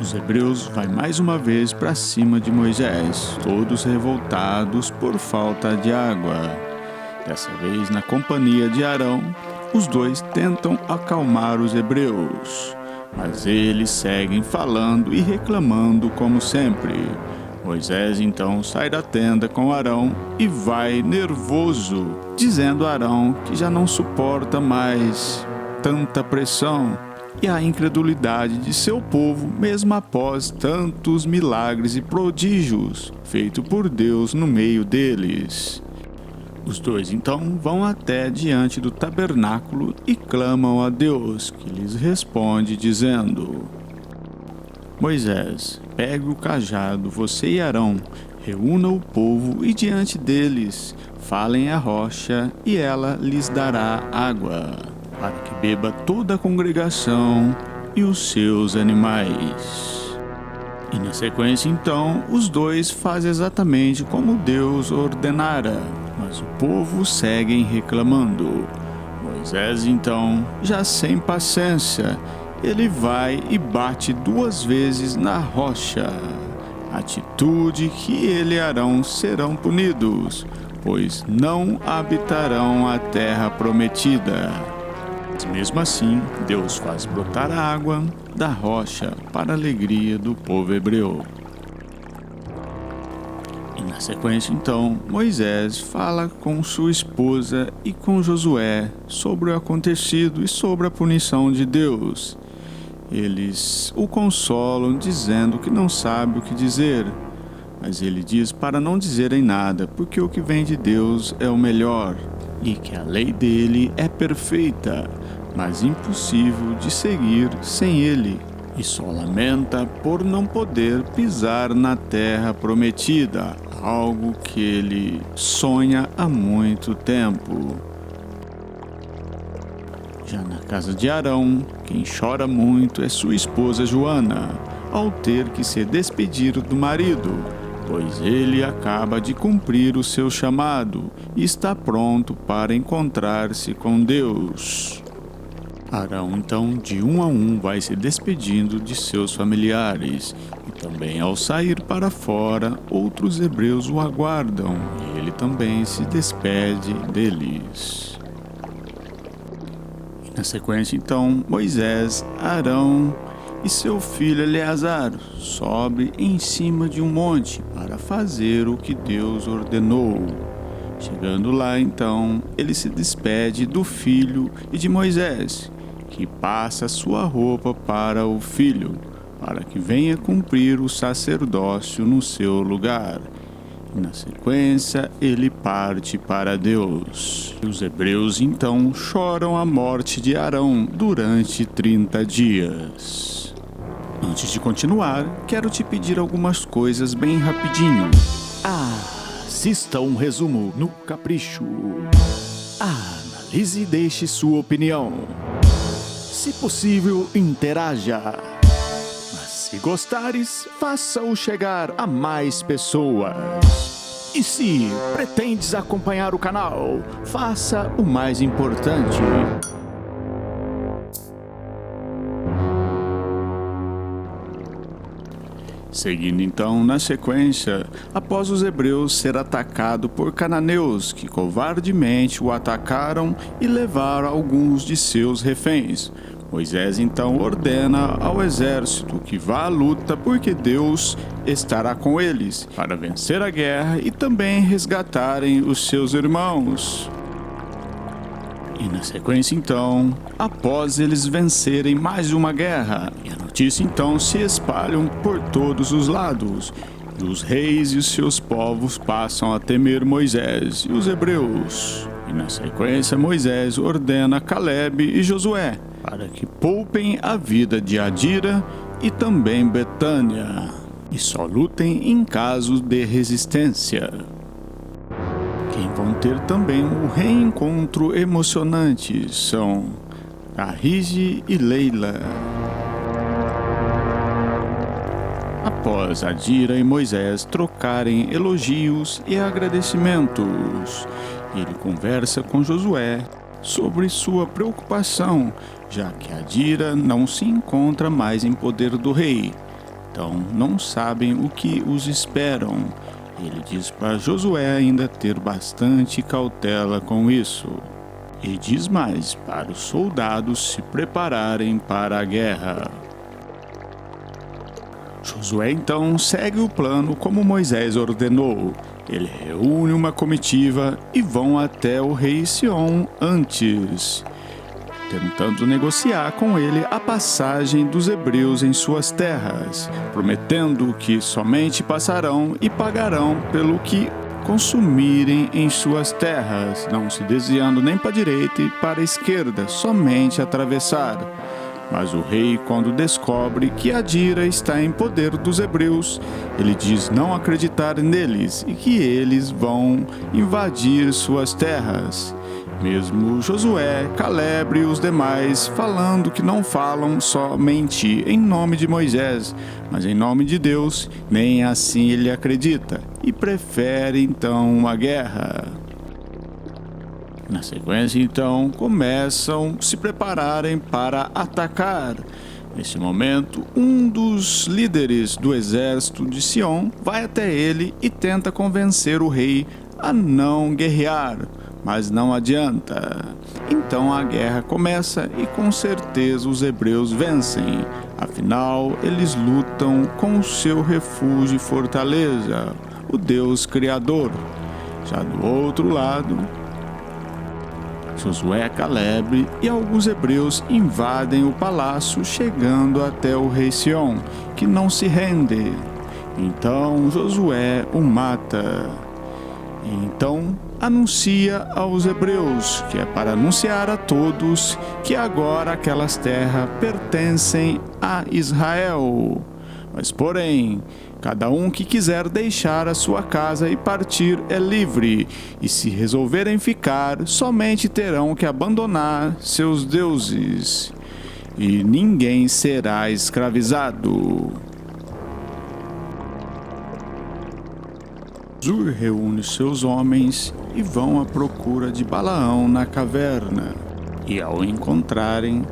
Os hebreus vai mais uma vez para cima de Moisés, todos revoltados por falta de água. Dessa vez, na companhia de Arão, os dois tentam acalmar os hebreus, mas eles seguem falando e reclamando como sempre. Moisés então sai da tenda com Arão e vai nervoso, dizendo a Arão que já não suporta mais tanta pressão e a incredulidade de seu povo, mesmo após tantos milagres e prodígios feitos por Deus no meio deles. Os dois então vão até diante do tabernáculo e clamam a Deus, que lhes responde dizendo: Moisés, pegue o cajado, você e Arão, reúna o povo e diante deles falem à rocha e ela lhes dará água, para que beba toda a congregação e os seus animais. E na sequência então, os dois fazem exatamente como Deus ordenara, mas o povo segue reclamando. Moisés então, já sem paciência, ele vai e bate 2 vezes na rocha, atitude que ele e Arão serão punidos, pois não habitarão a terra prometida. Mas mesmo assim, Deus faz brotar a água da rocha para a alegria do povo hebreu. E na sequência, então, Moisés fala com sua esposa e com Josué sobre o acontecido e sobre a punição de Deus. Eles o consolam dizendo que não sabe o que dizer, mas ele diz para não dizerem nada, porque o que vem de Deus é o melhor, e que a lei dele é perfeita, mas impossível de seguir sem ele, e só lamenta por não poder pisar na terra prometida, algo que ele sonha há muito tempo. Já na casa de Arão, quem chora muito é sua esposa Joana, ao ter que se despedir do marido, pois ele acaba de cumprir o seu chamado e está pronto para encontrar-se com Deus. Arão, então, de um a um, vai se despedindo de seus familiares, e também ao sair para fora, outros hebreus o aguardam, e ele também se despede deles. E na sequência, então, Moisés, Arão e seu filho Eleazar sobe em cima de um monte para fazer o que Deus ordenou. Chegando lá, então, ele se despede do filho e de Moisés, que passa sua roupa para o filho, para que venha cumprir o sacerdócio no seu lugar. E na sequência, ele parte para Deus. E os hebreus, então, choram a morte de Arão durante 30 dias. Antes de continuar, quero te pedir algumas coisas bem rapidinho. Assista um resumo no Capricho. Analise e deixe sua opinião. Se possível, interaja. Mas se gostares, faça-o chegar a mais pessoas. E se pretendes acompanhar o canal, faça o mais importante. Seguindo então na sequência, após os hebreus ser atacado por cananeus que covardemente o atacaram e levaram alguns de seus reféns, Moisés então ordena ao exército que vá à luta, porque Deus estará com eles para vencer a guerra e também resgatarem os seus irmãos. E na sequência então, após eles vencerem mais uma guerra, e a notícia então se espalham por todos os lados, e os reis e os seus povos passam a temer Moisés e os hebreus. E na sequência Moisés ordena Calebe e Josué para que poupem a vida de Adira e também Betânia, e só lutem em caso de resistência. Quem vão ter também o reencontro emocionante são Carrige e Leila. Após Adira e Moisés trocarem elogios e agradecimentos, ele conversa com Josué sobre sua preocupação, já que Adira não se encontra mais em poder do rei. então não sabem o que os esperam. Ele diz para Josué ainda ter bastante cautela com isso. E diz mais para os soldados se prepararem para a guerra. Josué então segue o plano como Moisés ordenou. Ele reúne uma comitiva e vão até o rei Sion antes, tentando negociar com ele a passagem dos hebreus em suas terras, prometendo que somente passarão e pagarão pelo que consumirem em suas terras, não se desviando nem para a direita e para a esquerda, somente atravessar. Mas o rei, quando descobre que a Dira está em poder dos hebreus, ele diz não acreditar neles e que eles vão invadir suas terras. Mesmo Josué, Caleb e os demais falando que não falam somente em nome de Moisés, mas em nome de Deus, nem assim ele acredita e prefere então uma guerra. Na sequência, então, começam a se prepararem para atacar. Nesse momento, um dos líderes do exército de Sion vai até ele e tenta convencer o rei a não guerrear, mas não adianta. Então a guerra começa e com certeza os hebreus vencem. Afinal, eles lutam com o seu refúgio e fortaleza, o Deus Criador. Já do outro lado, Josué, Caleb e alguns hebreus invadem o palácio, chegando até o rei Sion, que não se rende. Então Josué o mata. Então anuncia aos hebreus, que é para anunciar a todos, que agora aquelas terras pertencem a Israel. Mas porém, cada um que quiser deixar a sua casa e partir é livre, e se resolverem ficar, somente terão que abandonar seus deuses, e ninguém será escravizado. Zur reúne seus homens e vão à procura de Balaão na caverna, e ao encontrarem,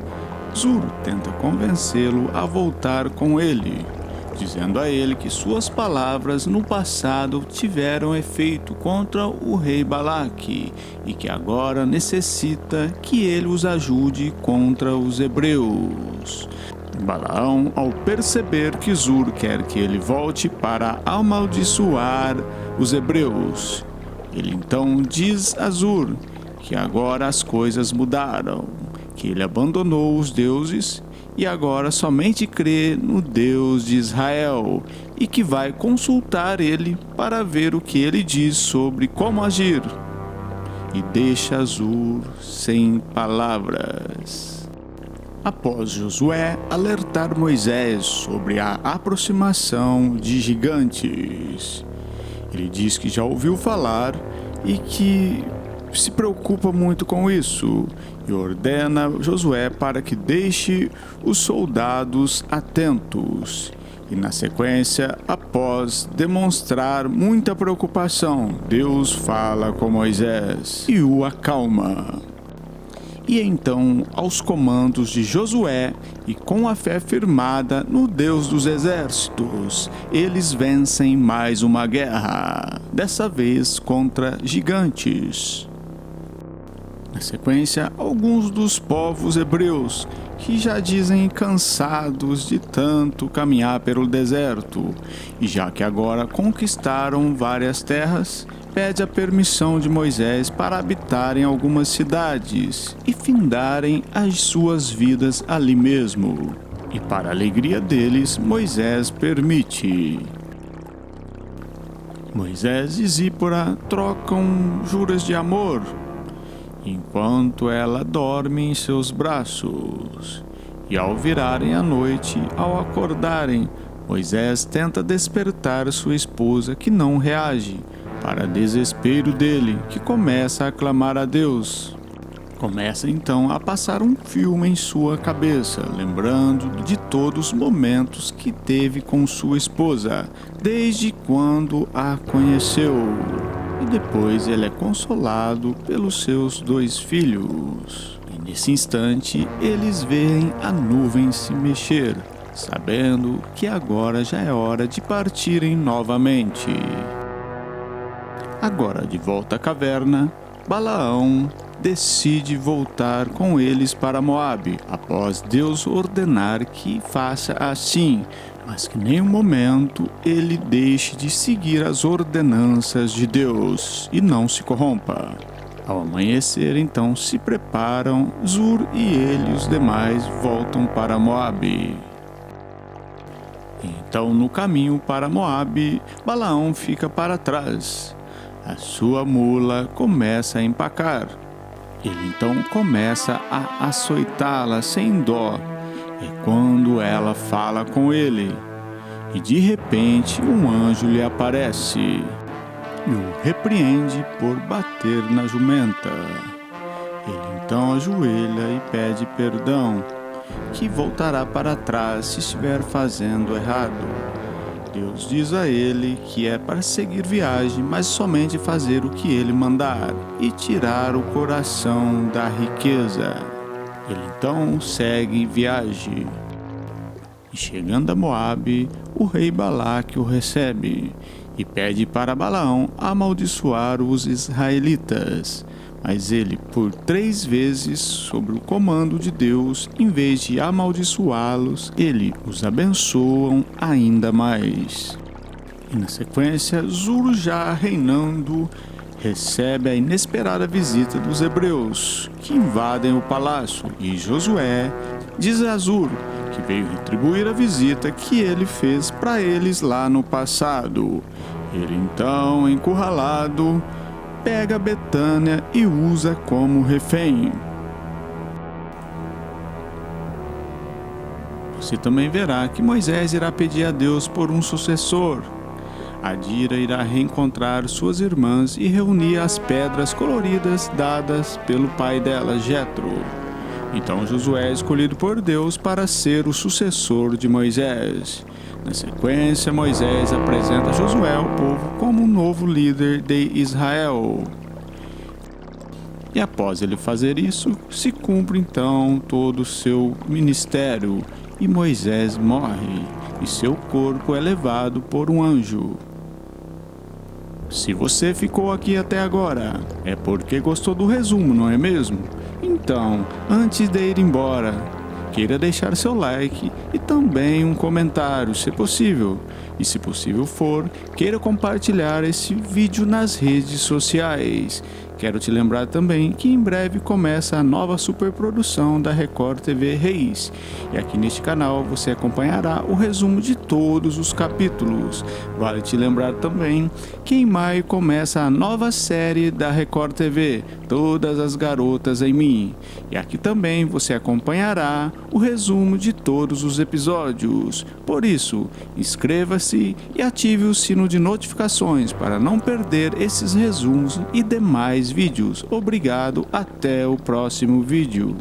Zur tenta convencê-lo a voltar com ele, dizendo a ele que suas palavras no passado tiveram efeito contra o rei Balaque e que agora necessita que ele os ajude contra os hebreus. Balaão, ao perceber que Zur quer que ele volte para amaldiçoar os hebreus, ele então diz a Zur que agora as coisas mudaram, que ele abandonou os deuses e agora somente crê no Deus de Israel e que vai consultar ele para ver o que ele diz sobre como agir. E deixa Zur sem palavras. Após Josué alertar Moisés sobre a aproximação de gigantes, ele diz que já ouviu falar e que se preocupa muito com isso e ordena Josué para que deixe os soldados atentos. E na sequência, após demonstrar muita preocupação, Deus fala com Moisés e o acalma. E então, aos comandos de Josué e com a fé firmada no Deus dos exércitos, eles vencem mais uma guerra, dessa vez contra gigantes. Na sequência, alguns dos povos hebreus, que já dizem cansados de tanto caminhar pelo deserto, e já que agora conquistaram várias terras, pede a permissão de Moisés para habitarem algumas cidades e findarem as suas vidas ali mesmo. E para a alegria deles, Moisés permite. Moisés e Zípora trocam juras de amor, enquanto ela dorme em seus braços. E ao virarem a noite, ao acordarem, Moisés tenta despertar sua esposa, que não reage, para desespero dele, que começa a clamar a Deus. Começa então a passar um filme em sua cabeça, lembrando de todos os momentos que teve com sua esposa, desde quando a conheceu. E depois ele é consolado pelos seus 2 filhos. E nesse instante, eles veem a nuvem se mexer, sabendo que agora já é hora de partirem novamente. Agora, de volta à caverna, Balaão decide voltar com eles para Moabe, após Deus ordenar que faça assim, mas que em nenhum momento ele deixe de seguir as ordenanças de Deus e não se corrompa. Ao amanhecer, então, se preparam, Zur e ele e os demais voltam para Moabe. Então, no caminho para Moabe, Balaão fica para trás. A sua mula começa a empacar. Ele então começa a açoitá-la sem dó. É quando ela fala com ele. E de repente um anjo lhe aparece e o repreende por bater na jumenta. Ele então ajoelha e pede perdão, que voltará para trás se estiver fazendo errado. Deus diz a ele que é para seguir viagem, mas somente fazer o que ele mandar e tirar o coração da riqueza. Ele então segue viagem. E chegando a Moabe, o rei Balaque o recebe e pede para Balaão amaldiçoar os israelitas. Mas ele, por 3 vezes, sob o comando de Deus, em vez de amaldiçoá-los, ele os abençoa ainda mais. E na sequência, Zur, já reinando, recebe a inesperada visita dos hebreus, que invadem o palácio, e Josué diz a Zur que veio retribuir a visita que ele fez para eles lá no passado. Ele então, encurralado, pega Betânia e usa como refém. Você também verá que Moisés irá pedir a Deus por um sucessor. Adira irá reencontrar suas irmãs e reunir as pedras coloridas dadas pelo pai dela, Jetro. Então Josué é escolhido por Deus para ser o sucessor de Moisés. Na sequência, Moisés apresenta Josué ao povo como o novo líder de Israel. E após ele fazer isso, se cumpre então todo o seu ministério, e Moisés morre, e seu corpo é levado por um anjo. Se você ficou aqui até agora, é porque gostou do resumo, não é mesmo? Então, antes de ir embora, queira deixar seu like e também um comentário, se possível. E se possível for, queira compartilhar esse vídeo nas redes sociais. Quero te lembrar também que em breve começa a nova superprodução da Record TV Reis. E aqui neste canal você acompanhará o resumo de todos os capítulos. Vale te lembrar também que em maio começa a nova série da Record TV, Todas as Garotas em Mim. E aqui também você acompanhará o resumo de todos os episódios. Por isso, inscreva-se e ative o sino de notificações para não perder esses resumos e demais vídeos. Obrigado, até o próximo vídeo.